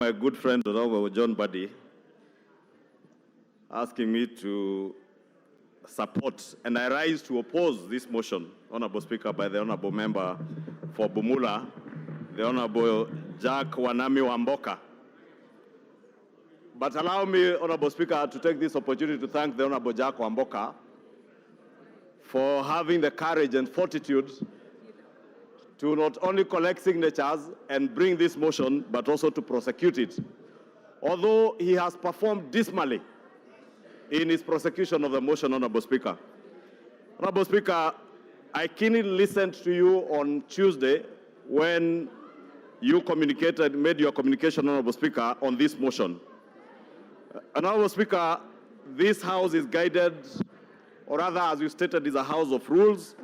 My good friend, Honorable John Buddy, asking me to support, and I rise to oppose this motion, Honorable Speaker, by the Honorable Member for Bumula, the Honorable Jack Wanami Wamboka. But allow me, Honorable Speaker, to take this opportunity to thank the Honorable Jack Wamboka for having the courage and fortitude to not only collect signatures and bring this motion, but also to prosecute it. Although he has performed dismally in his prosecution of the motion, Honorable Speaker. Honorable Speaker, I keenly listened to you on Tuesday when you made your communication, Honorable Speaker, on this motion. Honorable Speaker, this House is guided, or rather, as you stated, is a house of rules,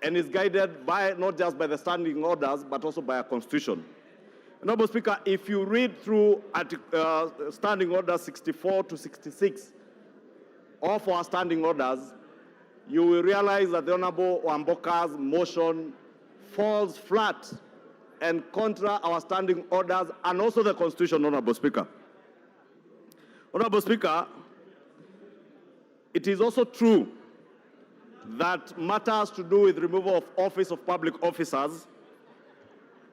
and is guided by not just by the standing orders, but also by a constitution. Honorable Speaker, if you read through standing orders 64 to 66 of our standing orders, you will realize that the Honorable Wamboka's motion falls flat and contra our standing orders and also the constitution, Honorable Speaker. Honorable Speaker, it is also true that matters to do with removal of office of public officers,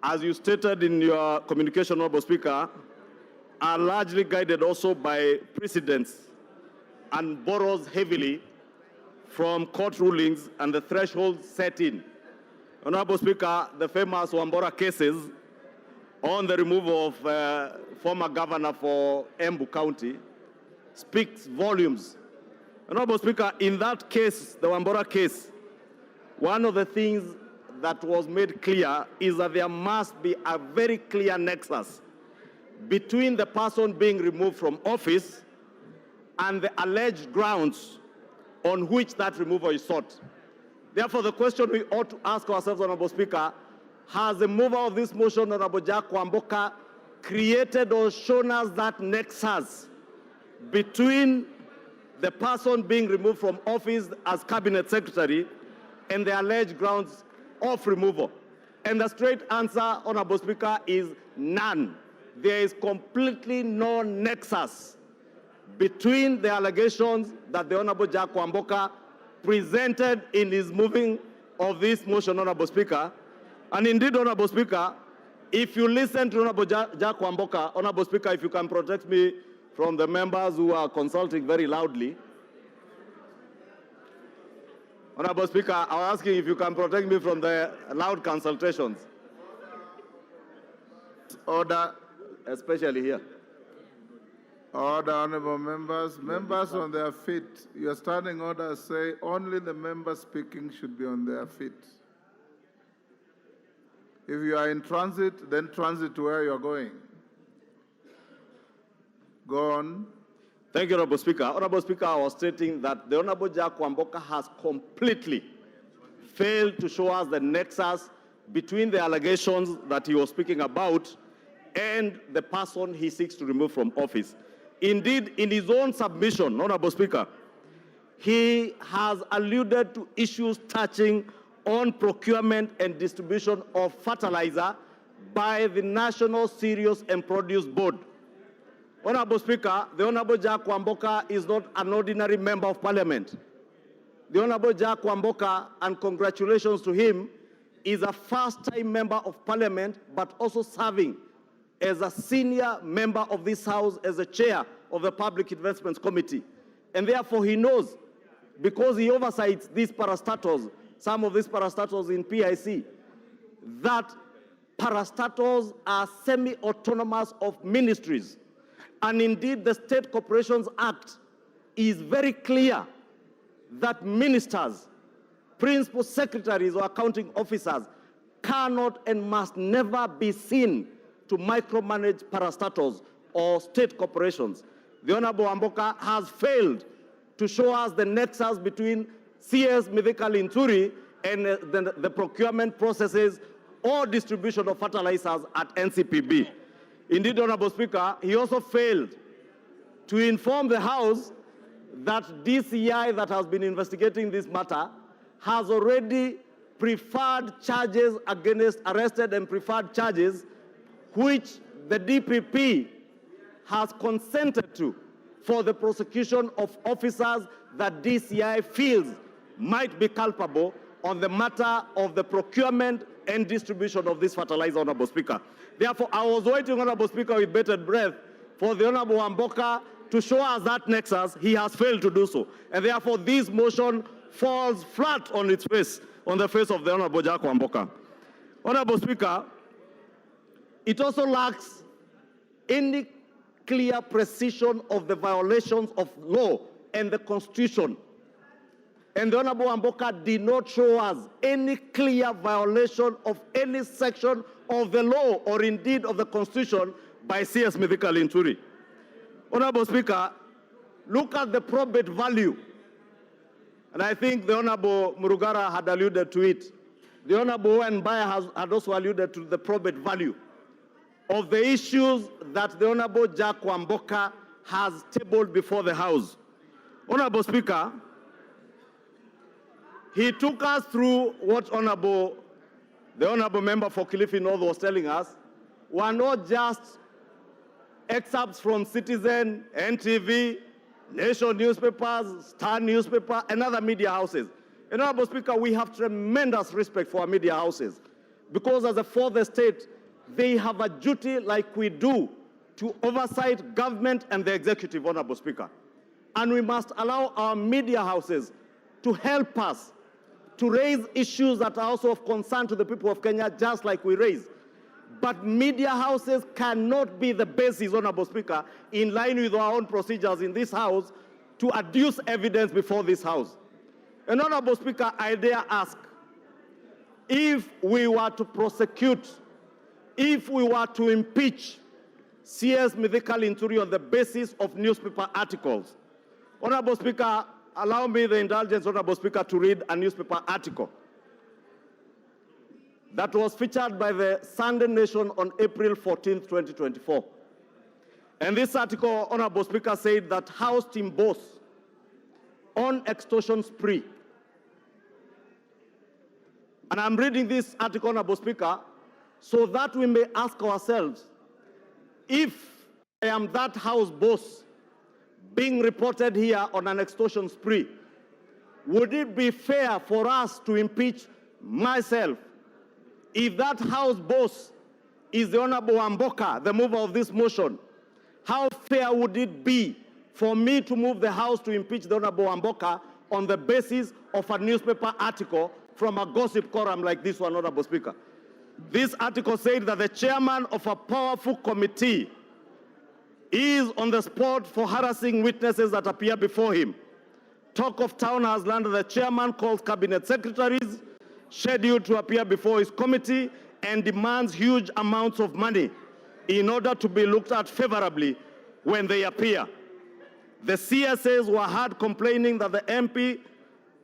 as you stated in your communication, Honorable Speaker, are largely guided also by precedents and borrows heavily from court rulings and the thresholds set in. Honorable Speaker, the famous Wambora cases on the removal of former governor for Embu County speaks volumes. Honorable Speaker, in that case, the Wambora case, one of the things that was made clear is that there must be a very clear nexus between the person being removed from office and the alleged grounds on which that removal is sought. Therefore, the question we ought to ask ourselves, Honorable Speaker, has the mover of this motion, Honorable Jack Wamboka, created or shown us that nexus between the person being removed from office as cabinet secretary and the alleged grounds of removal? And the straight answer, Honorable Speaker, is none. There is completely no nexus between the allegations that the Honorable Jack Wamboka presented in his moving of this motion, Honorable Speaker. And indeed, Honorable Speaker, if you listen to Honorable Jack Wamboka, Honorable Speaker, if you can protect me from the members who are consulting very loudly. Honorable Speaker, I was asking if you can protect me from the loud consultations. Order, especially here. Order, honorable members. Members on their feet. Your standing orders say only the members speaking should be on their feet. If you are in transit, then transit to where you're going. Go on. Thank you, Honorable Speaker. Honorable Speaker, I was stating that the Honorable Jack Wamboka has completely failed to show us the nexus between the allegations that he was speaking about and the person he seeks to remove from office. Indeed, in his own submission, Honorable Speaker, he has alluded to issues touching on procurement and distribution of fertilizer by the National Cereals and Produce Board. Honorable Speaker, the Honorable Jack Wamboka is not an ordinary member of Parliament. The Honorable Jack Wamboka, and congratulations to him, is a first-time member of Parliament, but also serving as a senior member of this House as a chair of the Public Investments Committee. And therefore he knows, because he oversights these parastatals, some of these parastatals in PIC, that parastatals are semi-autonomous of ministries. And indeed, the State Corporations Act is very clear that ministers, principal secretaries or accounting officers cannot and must never be seen to micromanage parastatals or state corporations. The Honorable Wamboka has failed to show us the nexus between CS Mithika Linturi and the procurement processes or distribution of fertilizers at NCPB. Indeed, Honorable Speaker, he also failed to inform the House that DCI that has been investigating this matter has already preferred charges against arrested and preferred charges which the DPP has consented to for the prosecution of officers that DCI feels might be culpable on the matter of the procurement and distribution of this fertilizer, Honorable Speaker. Therefore, I was waiting, Honorable Speaker, with bated breath for the Honorable Wamboka to show us that nexus. He has failed to do so. And therefore, this motion falls flat on its face, on the face of the Honorable Jack Wamboka. Honorable Speaker, it also lacks any clear precision of the violations of law and the Constitution. And the Honorable Wamboka did not show us any clear violation of any section of the law or indeed of the Constitution by CS Mithika Linturi. Honorable Speaker, look at the probate value. And I think the Honorable Murugara had alluded to it. The Honorable Mbaya had also alluded to the probate value of the issues that the Honorable Jack Wamboka has tabled before the House. Honorable Speaker, he took us through what the Honorable Member for Kilifi North was telling us were not just excerpts from Citizen, NTV, Nation newspapers, Star newspaper, and other media houses. And Honorable Speaker, we have tremendous respect for our media houses because as a fourth estate, they have a duty like we do to oversight government and the executive, Honorable Speaker. And we must allow our media houses to help us to raise issues that are also of concern to the people of Kenya, just like we raise. But media houses cannot be the basis, Honorable Speaker, in line with our own procedures in this House, to adduce evidence before this House. And Honorable Speaker, I dare ask, if we were to prosecute, if we were to impeach CS Mithika Linturi on the basis of newspaper articles, Honorable Speaker, allow me the indulgence, Honorable Speaker, to read a newspaper article that was featured by the Sunday Nation on April 14, 2024. And this article, Honorable Speaker, said that House team boss on extortion spree. And I'm reading this article, Honorable Speaker, so that we may ask ourselves, if I am that House boss being reported here on an extortion spree, would it be fair for us to impeach myself if that House boss is the Honorable Wamboka, the mover of this motion? How fair would it be for me to move the House to impeach the Honorable Wamboka on the basis of a newspaper article from a gossip column like this one, Honorable Speaker? This article said that the chairman of a powerful committee is on the spot for harassing witnesses that appear before him. Talk of town has landed the chairman calls cabinet secretaries scheduled to appear before his committee and demands huge amounts of money in order to be looked at favorably when they appear. The CSAs were heard complaining that the MP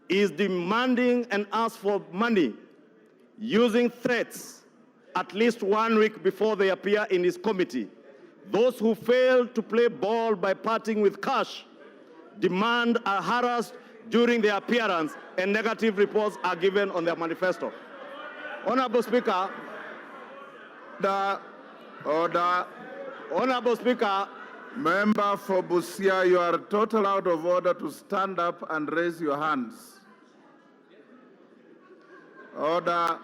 is demanding and asks for money using threats at least 1 week before they appear in his committee. Those who fail to play ball by parting with cash demand are harassed during their appearance and negative reports are given on their manifesto. Honorable Speaker, Order. Honorable Speaker, Member for Busia, you are total out of order to stand up and raise your hands. Order.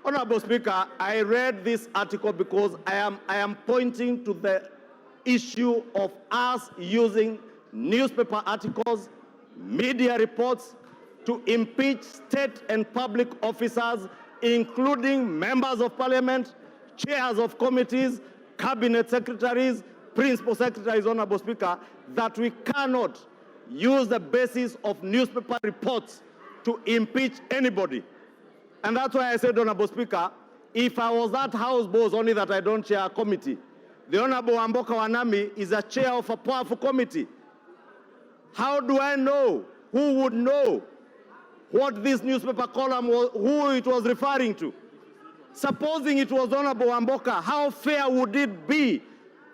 Honorable Speaker, I read this article because I am pointing to the issue of us using newspaper articles, media reports to impeach state and public officers, including members of parliament, chairs of committees, cabinet secretaries, principal secretaries, Honorable Speaker, that we cannot use the basis of newspaper reports to impeach anybody. And that's why I said, Honorable Speaker, if I was that House boss, only that I don't chair a committee, the Honorable Wamboka Wanami is a chair of a powerful committee. How do I know? Who would know what this newspaper column was, who it was referring to? Supposing it was Honorable Wamboka, how fair would it be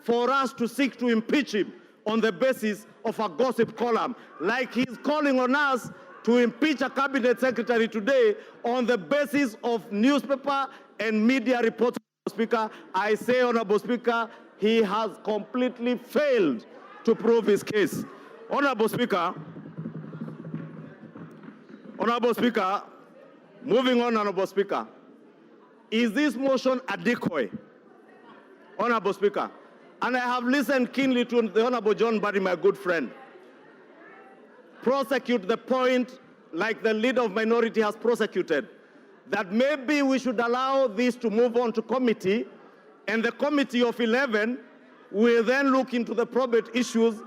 for us to seek to impeach him on the basis of a gossip column, like he's calling on us to impeach a cabinet secretary today on the basis of newspaper and media reports? Speaker, I say, Honorable Speaker, he has completely failed to prove his case. Honorable Speaker, moving on, Honorable Speaker, is this motion a decoy? Honorable Speaker, and I have listened keenly to the Honorable John Barry, my good friend, prosecute the point like the leader of minority has prosecuted, that maybe we should allow this to move on to committee, and the committee of 11 will then look into the probate issues.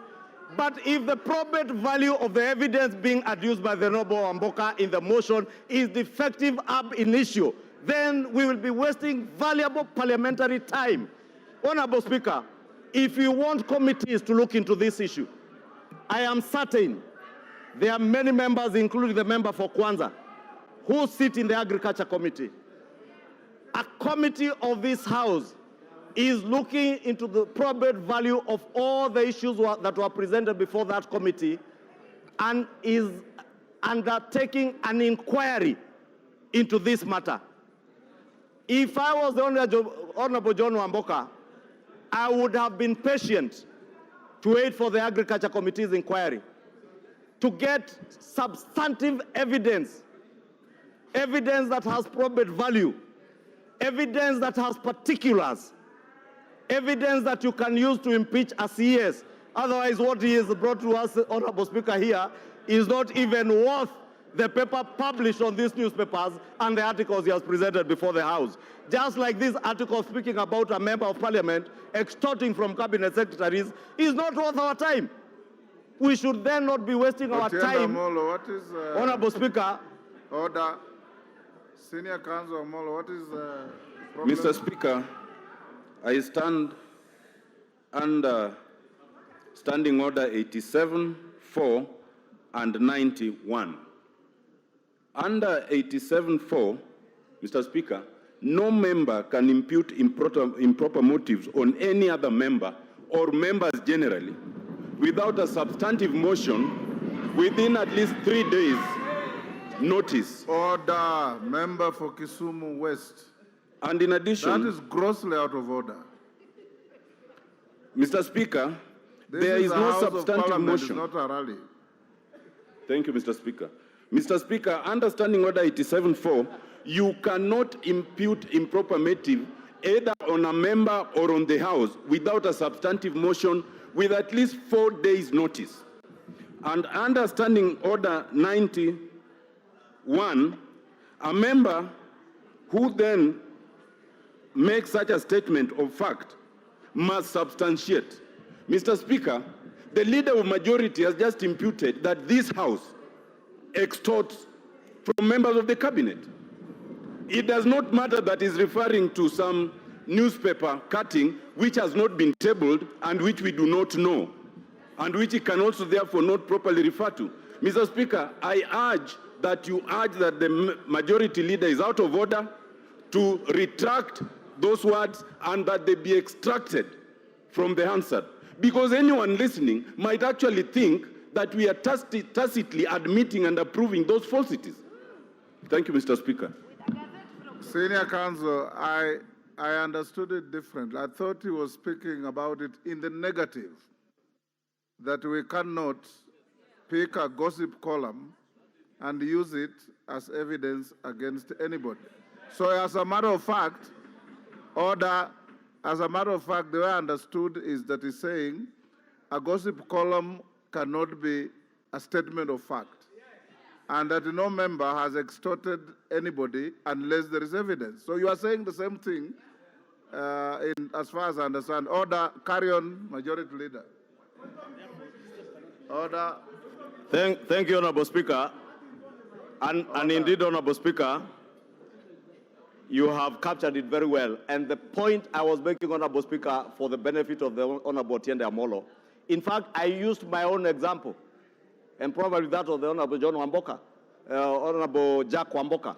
But if the probate value of the evidence being adduced by the Honorable Amboka in the motion is defective ab initio, then we will be wasting valuable parliamentary time. Honorable Speaker, if you want committees to look into this issue, I am certain there are many members, including the member for Kwanza, who sit in the Agriculture Committee. A committee of this House is looking into the probate value of all the issues that were presented before that committee and is undertaking an inquiry into this matter. If I was the Honorable John Wamboka, I would have been patient to wait for the Agriculture Committee's inquiry to get substantive evidence, evidence that has probate value, evidence that has particulars, evidence that you can use to impeach a CS. Otherwise, what he has brought to us, Honorable Speaker, here is not even worth the paper published on these newspapers and the articles he has presented before the House. Just like this article speaking about a member of parliament extorting from cabinet secretaries is not worth our time. We should then not be wasting our time. Molo, what is, Honorable Speaker. Order. Senior Counsel Molo, what is problem? Mr. Speaker, I stand under Standing Order 87, 4, and 91. Under 87.4, Mr. Speaker, no member can impute improper motives on any other member or members generally without a substantive motion within at least 3 days' notice. Order. Member for Kisumu West. And in addition, that is grossly out of order. Mr. Speaker, This there is no House substantive of motion. It's not a rally. Thank you, Mr. Speaker. Mr. Speaker, under Standing Order 87.4, you cannot impute improper motive either on a member or on the House without a substantive motion with at least 4 days' notice. And under Standing Order 91, a member who then makes such a statement of fact must substantiate. Mr. Speaker, the leader of majority has just imputed that this House extorts from members of the cabinet. It does not matter that he's referring to some newspaper cutting which has not been tabled and which we do not know, and which he can also therefore not properly refer to. Mr. Speaker, I urge that you urge that the majority leader is out of order to retract those words and that they be extracted from the answer. Because anyone listening might actually think that we are tacitly admitting and approving those falsities. Thank you, Mr. Speaker. Senior Counsel, I understood it differently. I thought he was speaking about it in the negative, that we cannot pick a gossip column and use it as evidence against anybody. So as a matter of fact, order, as a matter of fact, the way I understood is that he's saying a gossip column cannot be a statement of fact, and that no member has extorted anybody unless there is evidence. So you are saying the same thing as far as I understand. Order, carry on, Majority Leader. Order. Thank you, Honorable Speaker. And indeed, Honorable Speaker, you have captured it very well. And the point I was making, Honorable Speaker, for the benefit of the Honorable Tiende Amolo, in fact, I used my own example, and probably that of the Honorable John Wamboka, Honorable Jack Wamboka.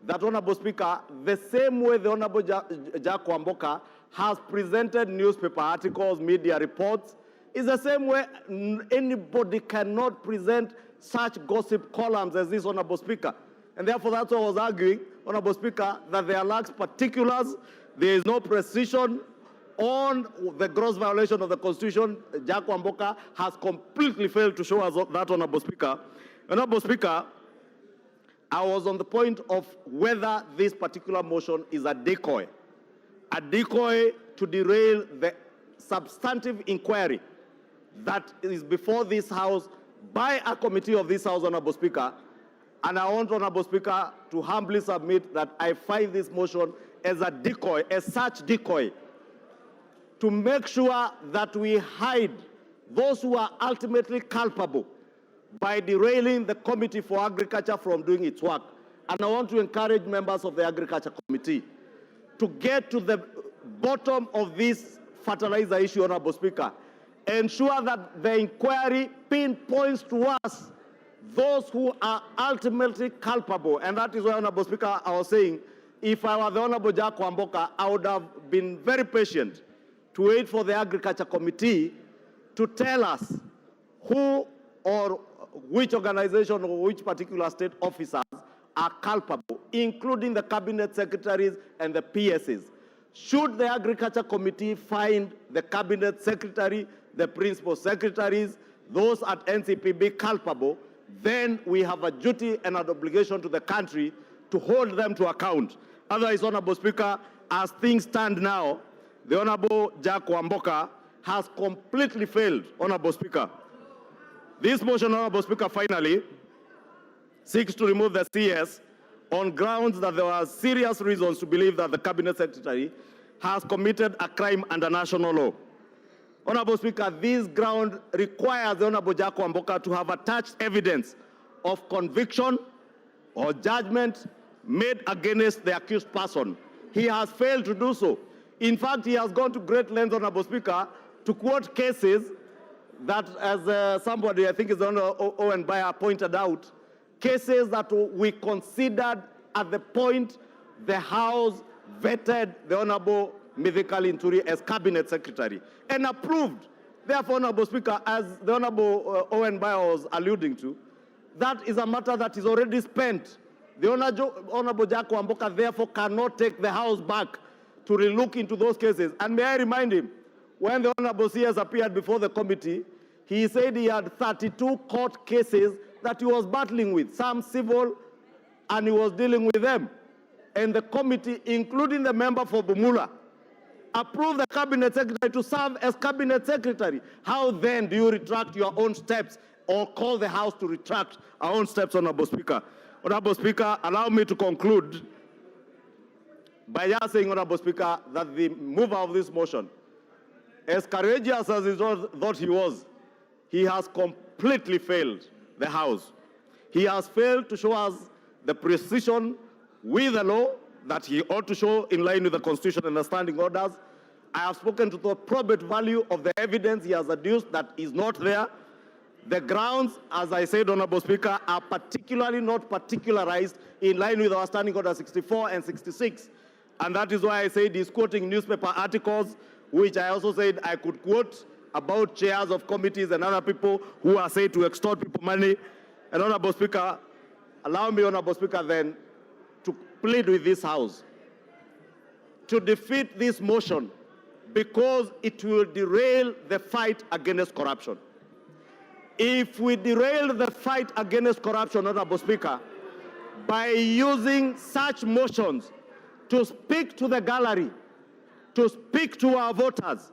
That, Honorable Speaker, the same way the Honorable Jack Wamboka has presented newspaper articles, media reports, is the same way anybody cannot present such gossip columns as this, Honorable Speaker. And therefore, that's what I was arguing, Honorable Speaker, that there lacks particulars, There is no precision on the gross violation of the Constitution. Jack Wamboka has completely failed to show us that, Honorable Speaker. Honorable Speaker, I was on the point of whether this particular motion is a decoy to derail the substantive inquiry that is before this House by a committee of this House, Honorable Speaker. And I want, Honorable Speaker, to humbly submit that I find this motion as a decoy, as such decoy, to make sure that we hide those who are ultimately culpable by derailing the Committee for Agriculture from doing its work. And I want to encourage members of the Agriculture Committee to get to the bottom of this fertilizer issue, Honorable Speaker. Ensure that the inquiry pinpoints to us those who are ultimately culpable. And that is why, Honorable Speaker, I was saying, if I were the Honorable Jack Wamboka, I would have been very patient to wait for the Agriculture Committee to tell us who or which organization or which particular state officers are culpable, including the cabinet secretaries and the PSs. Should the Agriculture Committee find the cabinet secretary, the principal secretaries, those at NCPB culpable, then we have a duty and an obligation to the country to hold them to account. Otherwise, Honorable Speaker, as things stand now, the Honorable Jack Wamboka has completely failed, Honorable Speaker. This motion, Honorable Speaker, finally seeks to remove the CS on grounds that there are serious reasons to believe that the Cabinet Secretary has committed a crime under national law. Honorable Speaker, this ground requires the Honorable Jack Wamboka to have attached evidence of conviction or judgment made against the accused person. He has failed to do so. In fact, he has gone to great lengths, Honorable Speaker, to quote cases that, as somebody, I think is Honorable Owen Bayer, pointed out, cases that we considered at the point the House vetted the Honorable Mithika Linturi as Cabinet Secretary and approved. Therefore, Honorable Speaker, as the Honorable Owen Bayer was alluding to, that is a matter that is already spent. The Honorable Jack Wamboka therefore cannot take the House back to relook into those cases. And may I remind him, when the Honorable CS appeared before the committee, he said he had 32 court cases that he was battling with, some civil, and he was dealing with them. And the committee, including the member for Bumula, approved the Cabinet Secretary to serve as Cabinet Secretary. How then do you retract your own steps or call the House to retract our own steps, Honorable Speaker? Honorable Speaker, allow me to conclude by just saying, Honorable Speaker, that the mover of this motion, as courageous as he thought he was, he has completely failed the House. He has failed to show us the precision with the law that he ought to show in line with the Constitution and the standing orders. I have spoken to the probate value of the evidence he has adduced that is not there. The grounds, as I said, Honorable Speaker, are particularly not particularized in line with our standing order 64 and 66. And that is why I said he's quoting newspaper articles, which I also said I could quote about chairs of committees and other people who are said to extort people money. And Honorable Speaker, allow me, Honorable Speaker, then to plead with this House to defeat this motion because it will derail the fight against corruption. If we derail the fight against corruption, Honorable Speaker, by using such motions to speak to the gallery, to speak to our voters,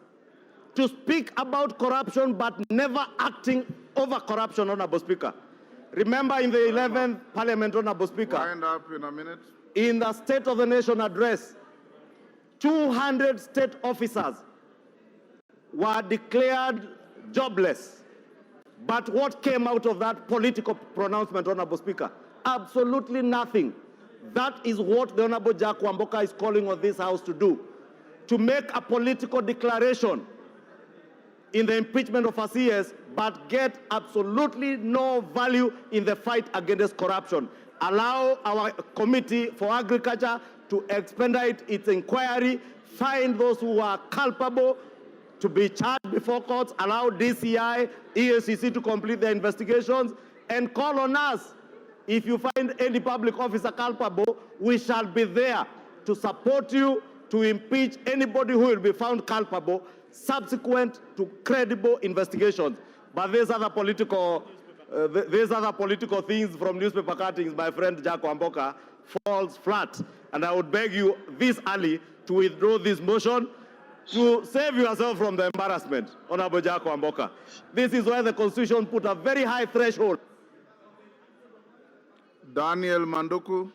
to speak about corruption but never acting over corruption, Honorable Speaker. Remember in the 11th Parliament, Honorable Speaker, wind up in a minute. In the State of the Nation address, 200 state officers were declared jobless. But what came out of that political pronouncement, Honorable Speaker? Absolutely nothing. That is what the Honorable Jack Wamboka is calling on this House to do, to make a political declaration in the impeachment of a CS, but get absolutely no value in the fight against corruption. Allow our Committee for Agriculture to expedite its inquiry, find those who are culpable to be charged before courts, allow DCI, EACC to complete their investigations, and call on us. If you find any public officer culpable, we shall be there to support you to impeach anybody who will be found culpable subsequent to credible investigations. But these other political things from newspaper cuttings, my friend Jack Wamboka, falls flat. And I would beg you this early to withdraw this motion to save yourself from the embarrassment, Honorable Jack Wamboka. This is why the Constitution put a very high threshold. Daniel Manduku.